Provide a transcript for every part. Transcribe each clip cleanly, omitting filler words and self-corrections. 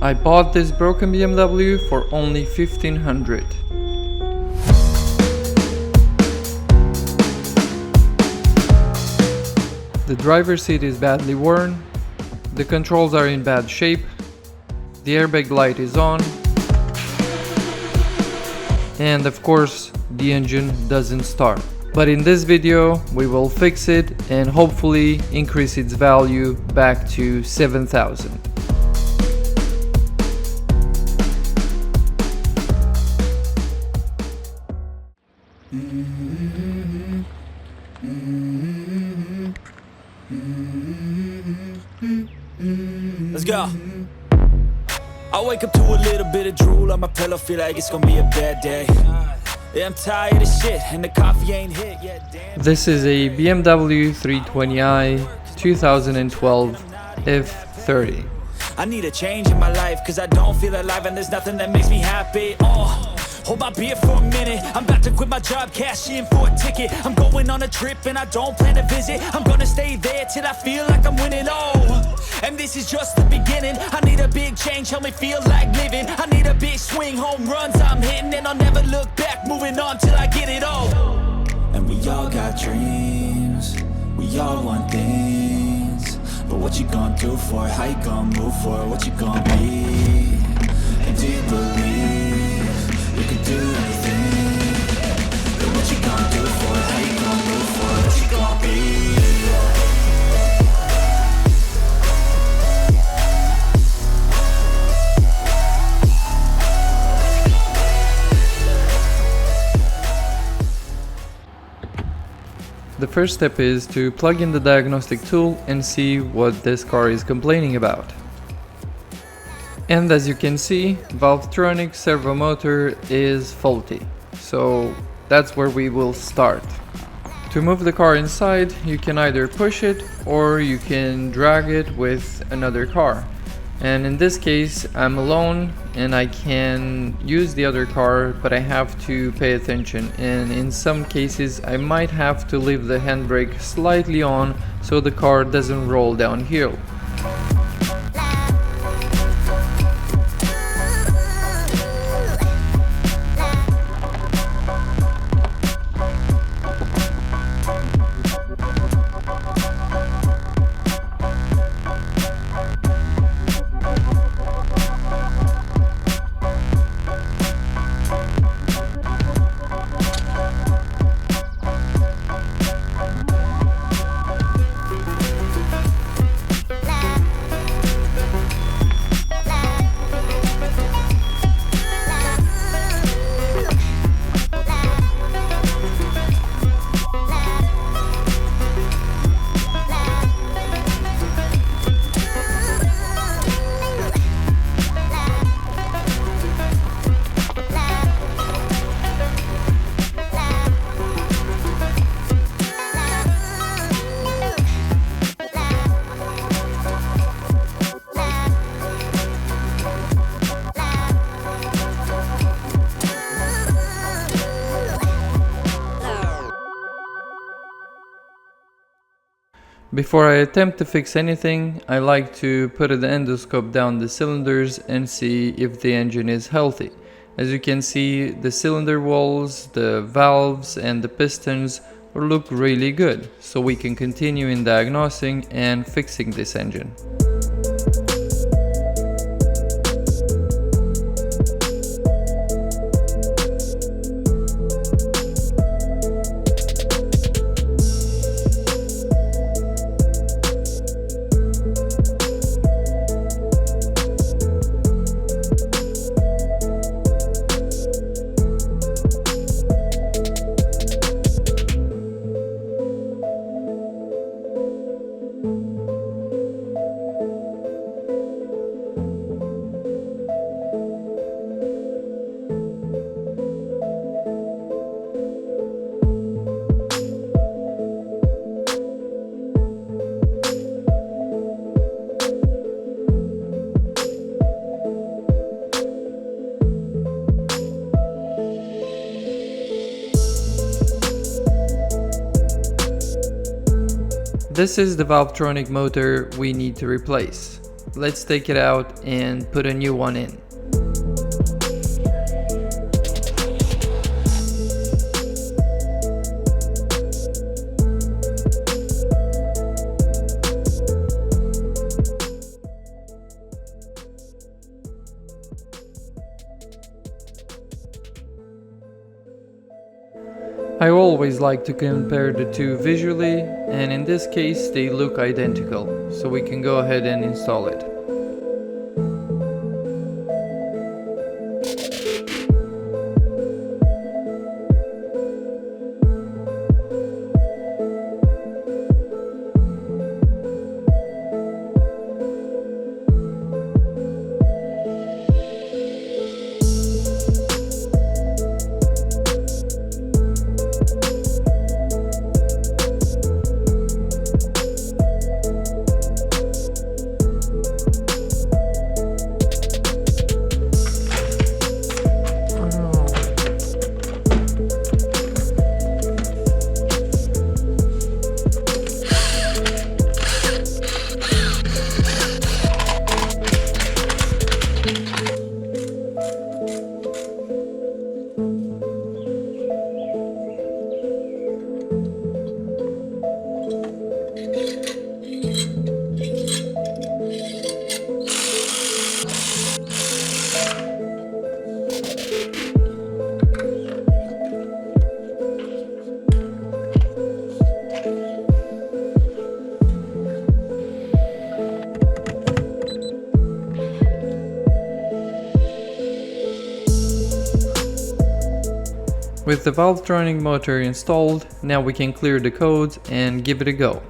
I bought this broken BMW for only 1500. The driver's seat is badly worn, the controls are in bad shape, the airbag light is on, and of course the engine doesn't start. But in this video we will fix it and hopefully increase its value back to 7,000. Let's go. I wake up to a little bit of drool on my pillow, feel like it's gonna be a bad day. Yeah, I'm tired of shit and the coffee ain't hit yet. Damn. This is a BMW 320i 2012 F30. I need a change in my life, cause I don't feel alive and there's nothing that makes me happy. Hold my beer for a minute. I'm about to quit my job, cash in for a ticket. I'm going on a trip and I don't plan to visit. I'm gonna stay there till I feel like I'm winning. And this is just the beginning. I need a big change, help me feel like living. I need a big swing, home runs I'm hitting, and I'll never look back, moving on till I get it all. And we all got dreams, we all want things. But what you gonna do for it? How you gonna move for it? What you gonna be? And do you believe you can do anything? But what you gonna do for it? How you gonna move for it? What you gonna be? The first step is to plug in the diagnostic tool and see what this car is complaining about. And as you can see, Valvetronic servo motor is faulty, so that's where we will start. To move the car inside, you can either push it or you can drag it with another car. And in this case, I'm alone and I can use the other car, but I have to pay attention. And in some cases, I might have to leave the handbrake slightly on so the car doesn't roll downhill. Before I attempt to fix anything, I like to put an endoscope down the cylinders and see if the engine is healthy. As you can see, the cylinder walls, the valves and the pistons look really good, so we can continue in diagnosing and fixing this engine. This is the Valvetronic motor we need to replace. let's take it out and put a new one in. I always like to compare the two visually, and in this case they look identical, so we can go ahead and install it. With the Valvetronic motor installed, now we can clear the codes and give it a go.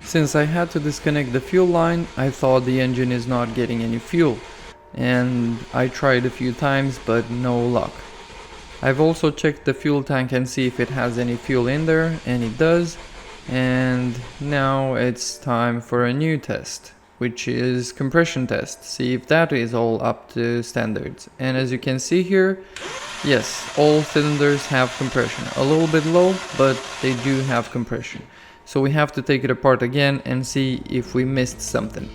Since I had to disconnect the fuel line, I thought the engine is not getting any fuel, and I tried a few times but no luck. I've also checked the fuel tank and see if it has any fuel in there, and it does. And now it's time for a new test, which is compression test, see if that is all up to standards. And as you can see here, yes, all cylinders have compression, a little bit low, but they do have compression. So we have to take it apart again and see if we missed something.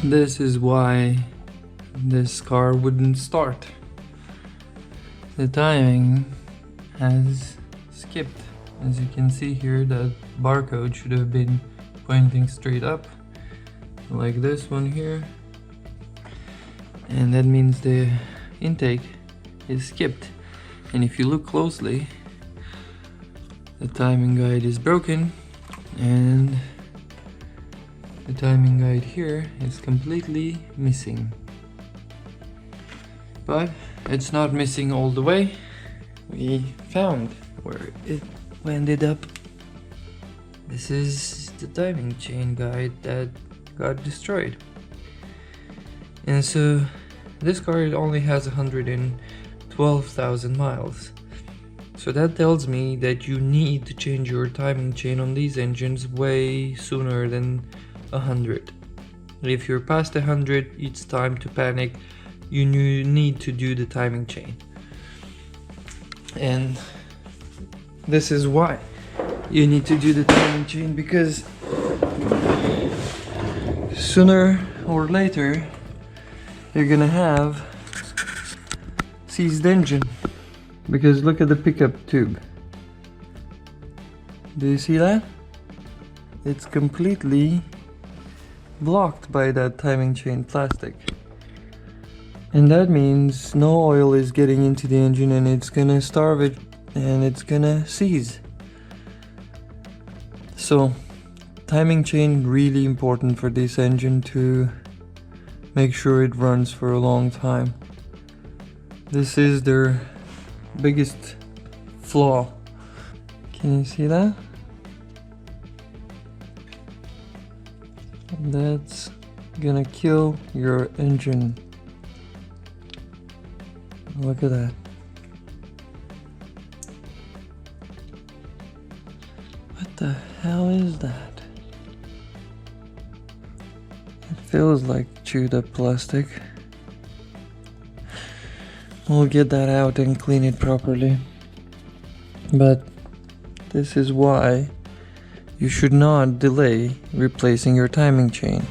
This is why this car wouldn't start. The timing has skipped. As you can see here, that barcode should have been pointing straight up, like this one here. And that means the intake is skipped. And if you look closely, the timing guide is broken, and the timing guide here is completely missing. But it's not missing all the way. We found where it ended up. This is the timing chain guide that got destroyed. And so this car only has 112,000 miles. So that tells me that you need to change your timing chain on these engines way sooner than 100. If you're past 100, it's time to panic. You need to do the timing chain. And this is why you need to do the timing chain, because sooner or later you're gonna have seized engine. Because look at the pickup tube. Do you see that? It's completely blocked by that timing chain plastic. And that means no oil is getting into the engine, and it's gonna starve it and it's gonna seize. So timing chain really important for this engine to make sure it runs for a long time. This is their biggest flaw. Can you see that? That's gonna kill your engine. Look at that. What the hell is that? It feels like chewed up plastic. We'll get that out and clean it properly. But this is why you should not delay replacing your timing chain.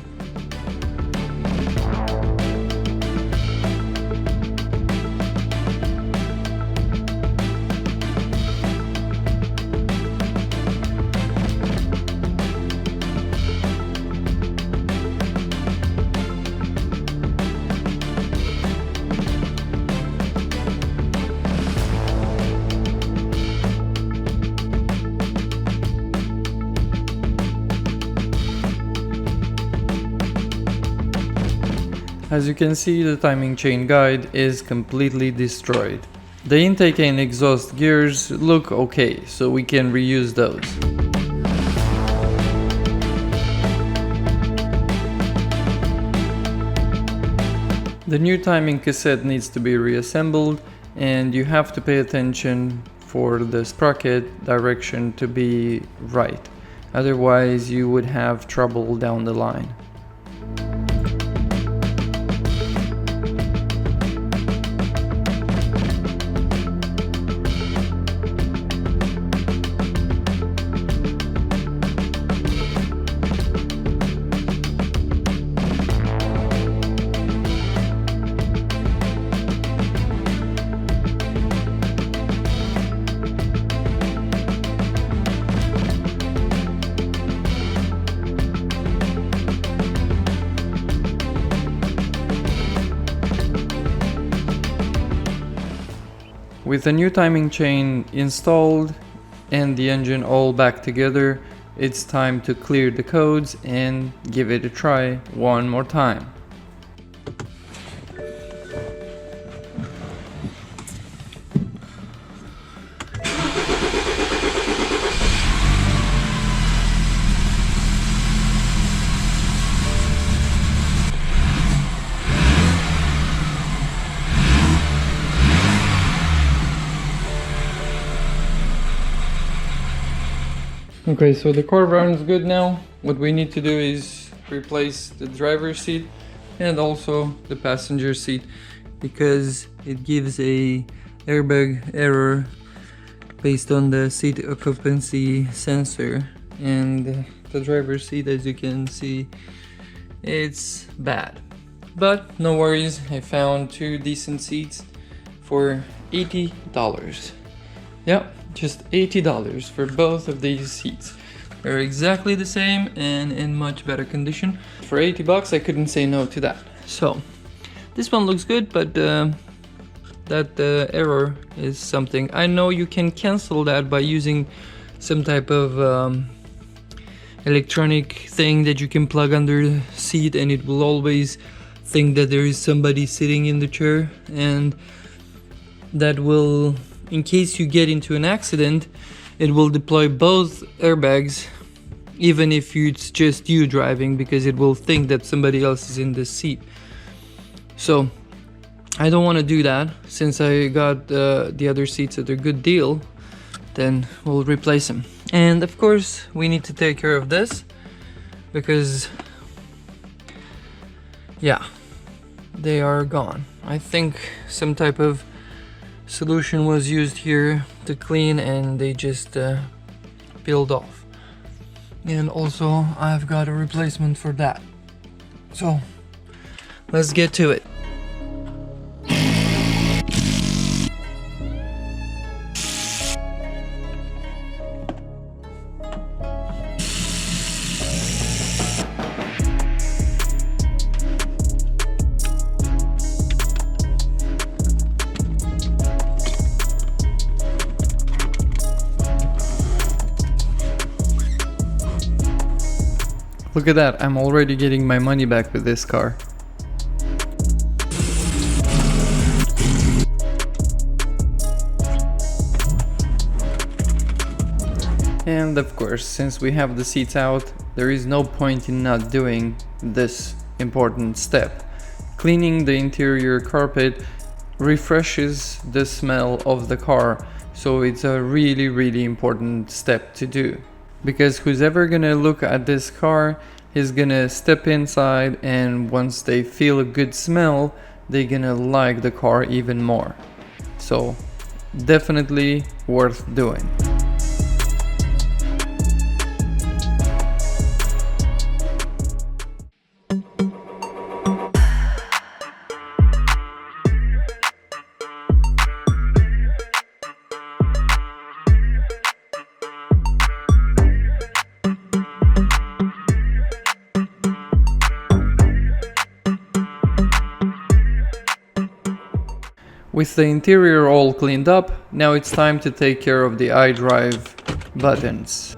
As you can see, the timing chain guide is completely destroyed. The intake and exhaust gears look okay, so we can reuse those. The new timing cassette needs to be reassembled, and you have to pay attention for the sprocket direction to be right. Otherwise, you would have trouble down the line. With the new timing chain installed and the engine all back together, it's time to clear the codes and give it a try one more time. Okay, so the car runs good now. What we need to do is replace the driver's seat and also the passenger seat, because it gives a airbag error based on the seat occupancy sensor, and the driver's seat, as you can see, it's bad. But no worries, I found two decent seats for $80. Yep, just $80 for both of these seats. They're exactly the same and in much better condition. For 80 bucks, I couldn't say no to that. So this one looks good, but that error is something. I know you can cancel that by using some type of electronic thing that you can plug under the seat, and it will always think that there is somebody sitting in the chair, and that will, in case you get into an accident, it will deploy both airbags, even if it's just you driving, because it will think that somebody else is in the seat. So I don't want to do that. Since I got the other seats at a good deal, then we'll replace them. And of course we need to take care of this, because yeah, they are gone. I think some type of solution was used here to clean, and they just peeled off. And also I've got a replacement for that. So let's get to it. Look at that, I'm already getting my money back with this car. And of course, since we have the seats out, there is no point in not doing this important step. Cleaning the interior carpet refreshes the smell of the car, so it's a really important step to do. Because who's ever gonna look at this car is gonna step inside, and once they feel a good smell, they're gonna like the car even more. So definitely worth doing. With the interior all cleaned up, now it's time to take care of the iDrive buttons.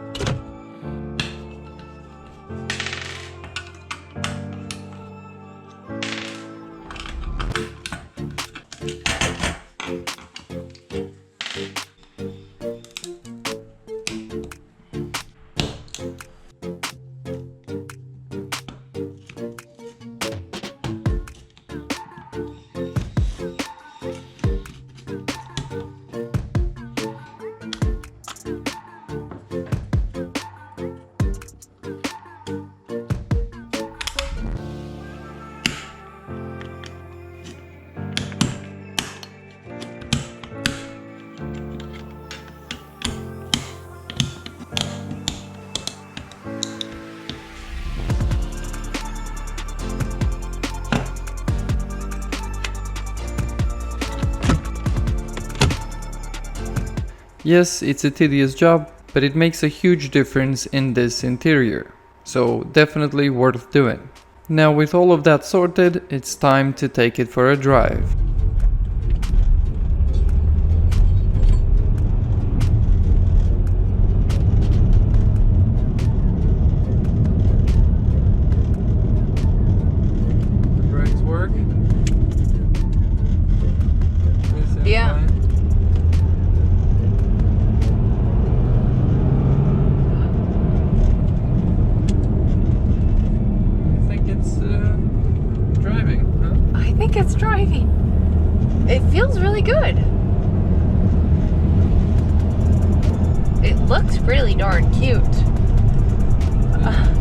Yes, it's a tedious job, but it makes a huge difference in this interior, so definitely worth doing. Now with all of that sorted, it's time to take it for a drive. The brakes work? Yeah. It's driving. It feels really good. It looks really darn cute.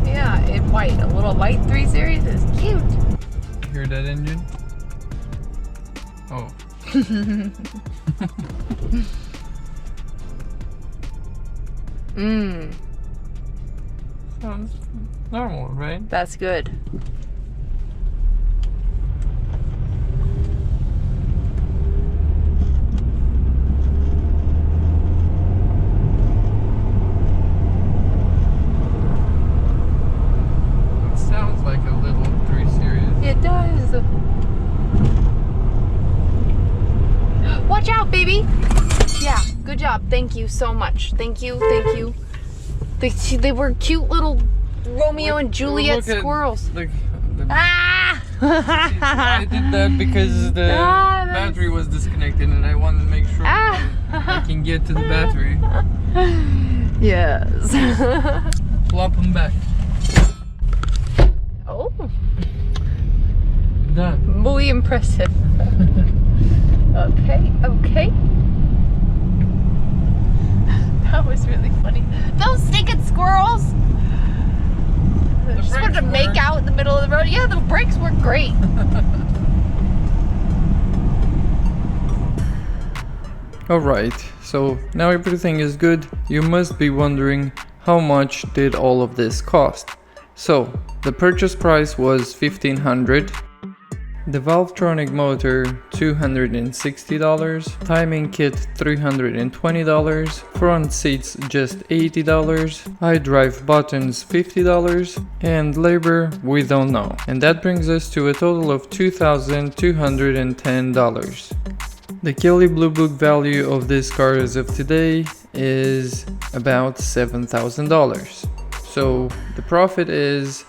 Yeah, in white. A little white 3 Series is cute. Hear that engine? Oh. Sounds normal, right? That's good. It does. Watch out, baby. Yeah, good job. Thank you so much. Thank you. Thank you. They were cute little Romeo and Juliet squirrels. Ah! I did that because the battery was disconnected and I wanted to make sure I can get to the battery. Yes. Plop them back. Oh. Done. Muy impressive. Okay. That was really funny. Those stinking squirrels! They just wanted to make out in the middle of the road. Yeah, the brakes work great. Alright, so now everything is good. You must be wondering, how much did all of this cost? So, the purchase price was $1,500. The Valvetronic motor $260, timing kit $320, front seats just $80, iDrive buttons $50, and labor we don't know. And that brings us to a total of $2,210. The Kelley Blue Book value of this car as of today is about $7,000. So the profit is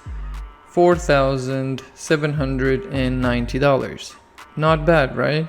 $4,790. Not bad, right?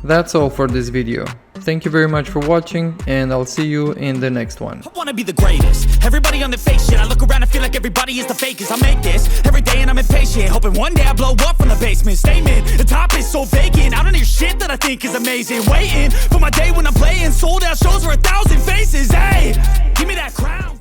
That's all for this video. Thank you very much for watching, and I'll see you in the next one. I wanna be the greatest. Everybody on the fake shit. I look around and feel like everybody is the fakest. I make this every day and I'm impatient, hoping one day I blow up from the basement. Statement, the top is so vacant. I don't hear shit that I think is amazing. Waiting for my day when I'm playing sold out shows for 1,000 faces. Hey, give me that crown.